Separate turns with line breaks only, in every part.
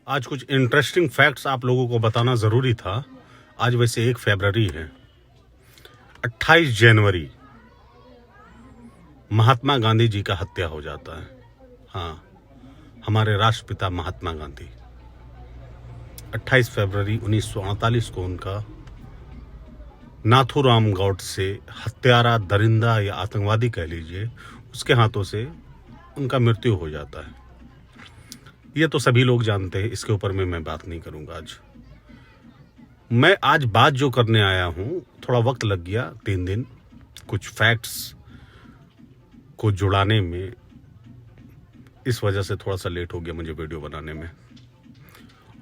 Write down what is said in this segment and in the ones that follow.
आज कुछ interesting facts आप लोगों को बताना ज़रूरी था। आज वैसे 1 फरवरी है। 28 जनवरी महात्मा गांधी जी का हत्या हो जाता है। हाँ, हमारे राष्ट्रपिता महात्मा गांधी 28 फरवरी 1948 को उनका नाथूराम गौडसे हत्यारा, दरिंदा या आतंकवादी कह लीजिए, उसके हाथों से उनका मृत्यु हो जाता है। ये तो सभी लोग जानते हैं, इसके ऊपर में मैं बात नहीं करूंगा। आज बात जो करने आया हूं, थोड़ा वक्त लग गया, 3 दिन कुछ फैक्ट्स को जुड़ाने में, इस वजह से थोड़ा सा लेट हो गया मुझे वीडियो बनाने में।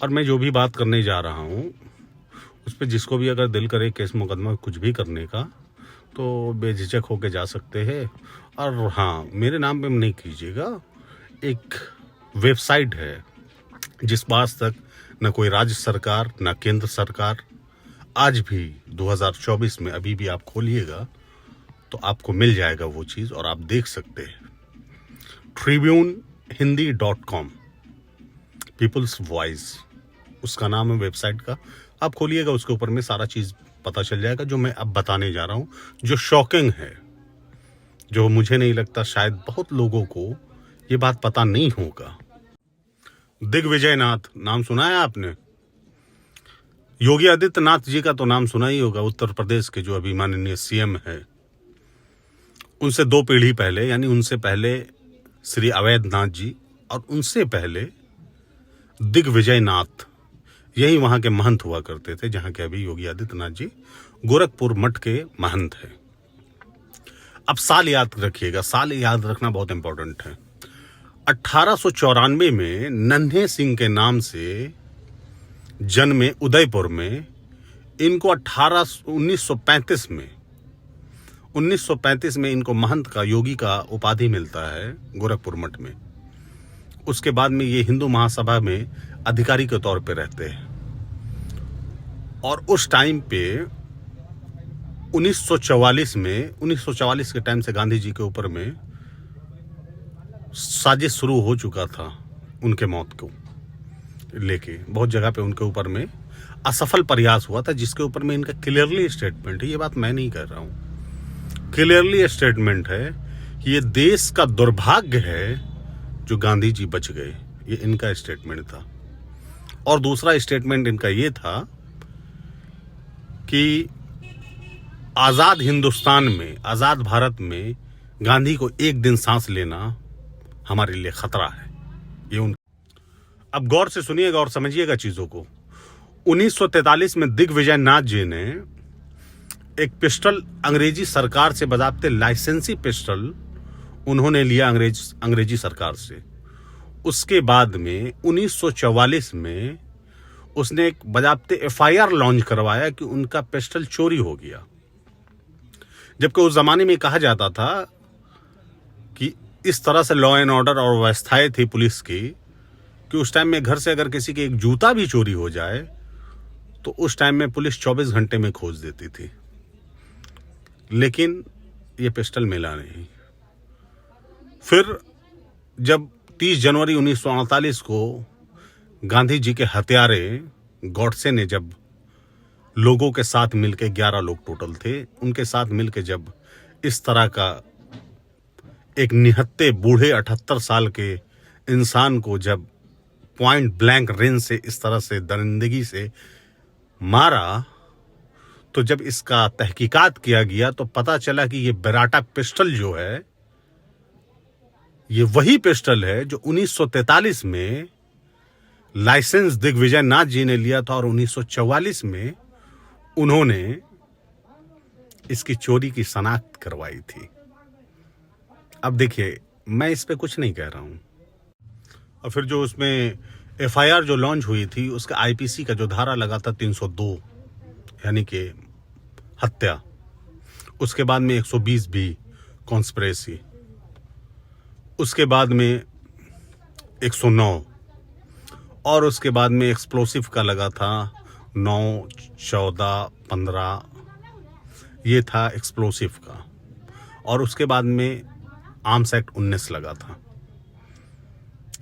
और मैं जो भी बात करने जा रहा हूं उस पर जिसको भी अगर दिल करे केस मुकदमा कुछ भी करने का, तो बेझिझक होके जा सकते हैं। और हाँ, मेरे नाम पे नहीं कीजिएगा। एक वेबसाइट है जिस पास तक न कोई राज्य सरकार न केंद्र सरकार, आज भी 2024 में अभी भी आप खोलिएगा तो आपको मिल जाएगा वो चीज़ और आप देख सकते हैं। tribunehindi.com, पीपल्स वॉइस उसका नाम है वेबसाइट का। आप खोलिएगा, उसके ऊपर में सारा चीज़ पता चल जाएगा जो मैं अब बताने जा रहा हूँ, जो शॉकिंग है, जो मुझे नहीं लगता शायद बहुत लोगों को ये बात पता नहीं होगा। दिग्विजय नाथ नाम सुना है आपने? योगी आदित्यनाथ जी का तो नाम सुना ही होगा, उत्तर प्रदेश के जो अभी माननीय सीएम है। उनसे 2 पीढ़ी पहले, यानी उनसे पहले श्री अवैध नाथ जी और उनसे पहले दिग्विजय नाथ, यही वहां के महंत हुआ करते थे, जहां के अभी योगी आदित्यनाथ जी गोरखपुर मठ के महंत है। अब साल याद रखिएगा, साल याद रखना बहुत इंपॉर्टेंट है। 1894 में नन्हे सिंह के नाम से जन्मे उदयपुर में, इनको 1935 में इनको महंत का, योगी का उपाधि मिलता है गोरखपुर मठ में। उसके बाद में ये हिंदू महासभा में अधिकारी के तौर पे रहते हैं। और उस टाइम पे 1944 के टाइम से गांधी जी के ऊपर में साजिश शुरू हो चुका था उनके मौत को लेके। बहुत जगह पे उनके ऊपर में असफल प्रयास हुआ था, जिसके ऊपर में इनका क्लियरली स्टेटमेंट है। ये बात मैं नहीं कर रहा हूं, क्लियरली स्टेटमेंट है कि ये देश का दुर्भाग्य है जो गांधी जी बच गए। ये इनका स्टेटमेंट था। और दूसरा स्टेटमेंट इनका ये था कि आजाद हिंदुस्तान में, आजाद भारत में गांधी को एक दिन सांस लेना हमारे लिए खतरा है। ये उन अब गौर से सुनिएगा और समझिएगा चीजों को। 1943 में दिग्विजय नाथ जी ने एक पिस्टल अंग्रेजी सरकार से, बजाते लाइसेंसी पिस्टल उन्होंने लिया अंग्रेजी सरकार से। उसके बाद में 1944 में उसने एक बजाते FIR लॉन्च करवाया कि उनका पिस्टल चोरी हो गया। जबकि उस जमाने में कहा जाता था कि इस तरह से लॉ एंड ऑर्डर और व्यवस्थाएं थी पुलिस की कि उस टाइम में घर से अगर किसी के एक जूता भी चोरी हो जाए तो उस टाइम में पुलिस 24 घंटे में खोज देती थी। लेकिन ये पिस्टल मिला नहीं। फिर जब 30 जनवरी 1948 को गांधी जी के हत्यारे गॉडसे ने, जब लोगों के साथ मिलकर, 11 लोग टोटल थे, उनके साथ मिलकर जब इस तरह का एक निहत्ते बूढ़े 78 साल के इंसान को जब पॉइंट ब्लैंक रेंज से इस तरह से दरिंदगी से मारा, तो जब इसका तहकीकात किया गया तो पता चला कि ये बेराटा पिस्टल जो है, ये वही पिस्टल है जो 1943 में लाइसेंस दिग्विजय नाथ जी ने लिया था और 1944 में उन्होंने इसकी चोरी की शनाख्त करवाई थी। अब देखिए, मैं इस पे कुछ नहीं कह रहा हूं। और फिर जो उसमें FIR जो लॉन्च हुई थी, उसका IPC का जो धारा लगा था 302, यानी कि हत्या। उसके बाद में 120 भी कॉन्स्पिरेसी। उसके बाद में 109, और उसके बाद में एक्सप्लोसिव का लगा था 9, 14, 15, ये था एक्सप्लोसिव का। और उसके बाद में आर्म्स एक्ट 19 लगा था।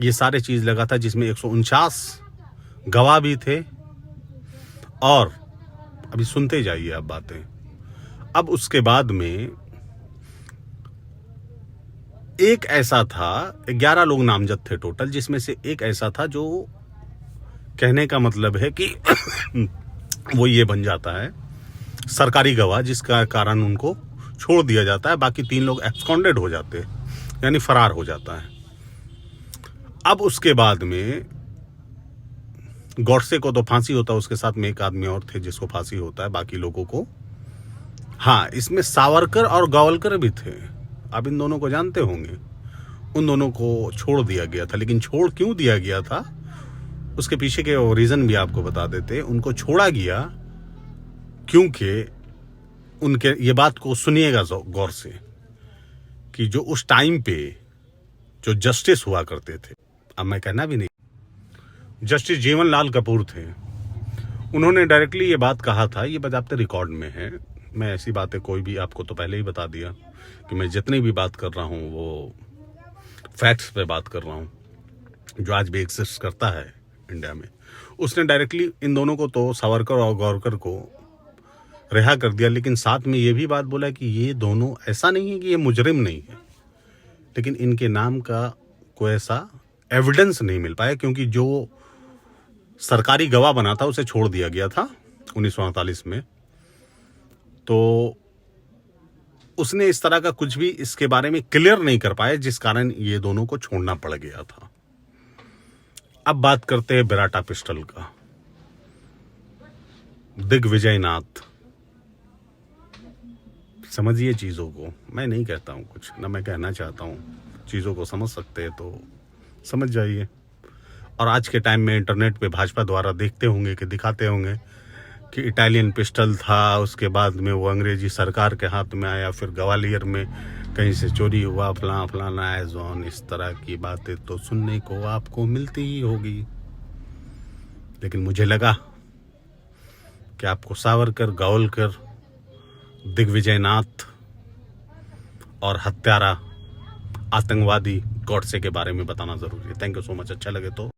ये सारे चीज लगा था, जिसमें 149 गवाह भी थे। और अभी सुनते जाइए आप बातें। अब उसके बाद में एक ऐसा था, 11 लोग नामजद थे टोटल, जिसमें से एक ऐसा था जो कहने का मतलब है कि वो ये बन जाता है सरकारी गवाह, जिसका कारण उनको छोड़ दिया जाता है। बाकी 3 लोग एब्सकॉन्डेड हो जाते हैं, यानी फरार हो जाता है। अब उसके बाद में गॉडसे को तो फांसी होता है, उसके साथ में एक आदमी और थे जिसको फांसी होता है, बाकी लोगों को। हाँ, इसमें सावरकर और गावलकर भी थे, आप इन दोनों को जानते होंगे। उन दोनों को छोड़ दिया गया था, लेकिन छोड़ क्यों दिया गया था उसके पीछे के रीजन भी आपको बता देते। उनको छोड़ा गया क्योंकि उनके, ये बात को सुनिएगा गौर से, कि जो उस टाइम पे जो जस्टिस हुआ करते थे, अब मैं कहना भी नहीं, जस्टिस जीवन लाल कपूर थे। उन्होंने डायरेक्टली ये बात कहा था, ये बात रिकॉर्ड में है। मैं ऐसी बातें कोई भी आपको तो पहले ही बता दिया कि मैं जितनी भी बात कर रहा हूँ वो फैक्ट्स पे बात कर रहा हूँ, जो आज भी एग्जिस्ट करता है इंडिया में। उसने डायरेक्टली इन दोनों को, तो सावरकर और गावलकर को रिहा कर दिया, लेकिन साथ में ये भी बात बोला कि ये दोनों, ऐसा नहीं है कि ये मुजरिम नहीं है, लेकिन इनके नाम का कोई ऐसा एविडेंस नहीं मिल पाया, क्योंकि जो सरकारी गवाह बना था उसे छोड़ दिया गया था 1948 में। तो उसने इस तरह का कुछ भी इसके बारे में क्लियर नहीं कर पाया, जिस कारण ये दोनों को छोड़ना पड़ गया था। अब बात करते हैं बेराटा पिस्टल का। दिग्विजय नाथ, समझिए चीज़ों को, मैं नहीं कहता हूँ कुछ, ना मैं कहना चाहता हूँ। चीज़ों को समझ सकते हैं तो समझ जाइए। और आज के टाइम में इंटरनेट पे भाजपा द्वारा देखते होंगे कि दिखाते होंगे कि इटालियन पिस्टल था, उसके बाद में वो अंग्रेजी सरकार के हाथ में आया, फिर ग्वालियर में कहीं से चोरी हुआ, फलाना एज़ोन, इस तरह की बातें तो सुनने को आपको मिलती ही होगी। लेकिन मुझे लगा कि आपको सावरकर, गावलकर, दिग्विजय नाथ और हत्यारा आतंकवादी गॉडसे के बारे में बताना जरूरी है। Thank you so much. अच्छा लगे तो